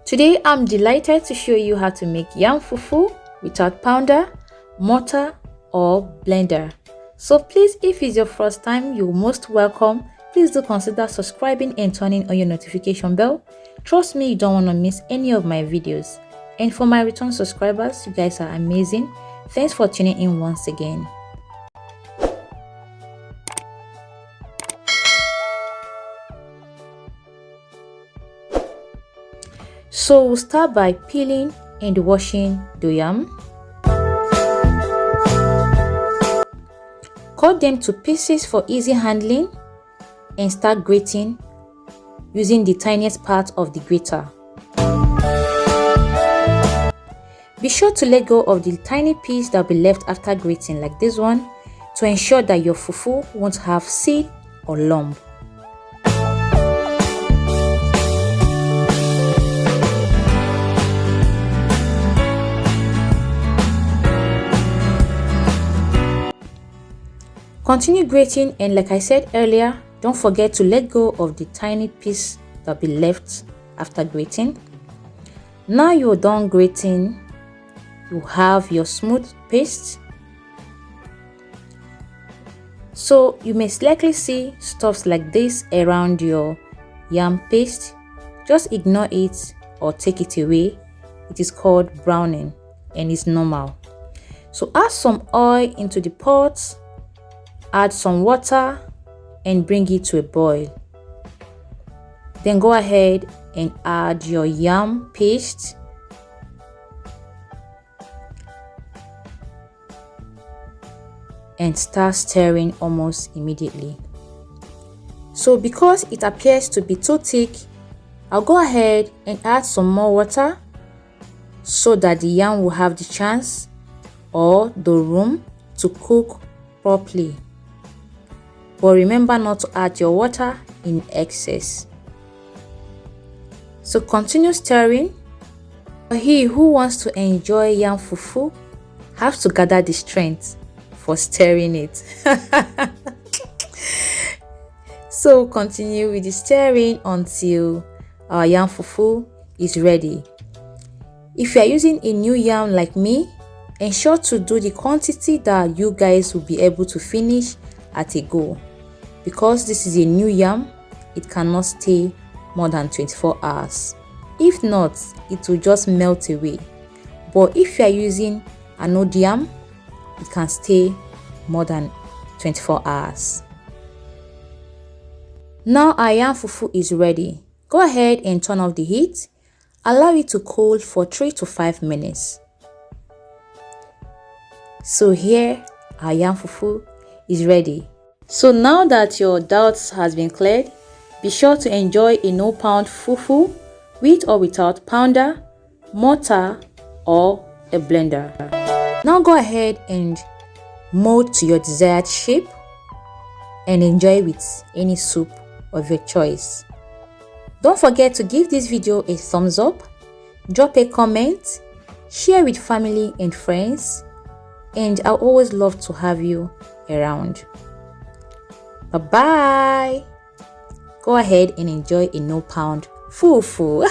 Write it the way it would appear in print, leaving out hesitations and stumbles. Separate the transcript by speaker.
Speaker 1: Today I'm delighted to show you how to make yam fufu without pounder, mortar or blender. So please, if it's your first time, you're most welcome. Please do consider subscribing and turning on your notification bell. Trust me, you don't want to miss any of my videos. And for my return subscribers, you guys are amazing. Thanks for tuning in once again. So we'll start by peeling and washing the yam. Cut them to pieces for easy handling and start grating using the tiniest part of the grater. Be sure to let go of the tiny piece that will be left after grating, like this one, to ensure that your fufu won't have seed or lump. Continue grating, and like I said earlier, don't forget to let go of the tiny piece that will be left after grating. Now you're done grating, you have your smooth paste. So you may likely see stuffs like this around your yam paste. Just ignore it or take it away. It is called browning and it's normal. So add some oil into the pot. Add some water and bring it to a boil. Then go ahead and add your yam paste. And start stirring almost immediately. So because it appears to be too thick, I'll go ahead and add some more water so that the yam will have the chance or the room to cook properly. But remember not to add your water in excess. So continue stirring. He who wants to enjoy yam fufu has to gather the strength for stirring it. So continue with the stirring until our yam fufu is ready. If you are using a new yam like me, ensure to do the quantity that you guys will be able to finish at a go. Because this is a new yam, it cannot stay more than 24 hours. If not, it will just melt away. But if you are using an old yam, it can stay more than 24 hours. Now our yam fufu is ready. Go ahead and turn off the heat. Allow it to cool for 3 to 5 minutes. So here our yam fufu is ready. So now that your doubts has been cleared, be sure to enjoy a no pound fufu with or without pounder, mortar or a blender. Now go ahead and mold to your desired shape and enjoy with any soup of your choice. Don't forget to give this video a thumbs up, drop a comment, share with family and friends, and I always love to have you around. Bye-bye. Go ahead and enjoy a no pound fufu.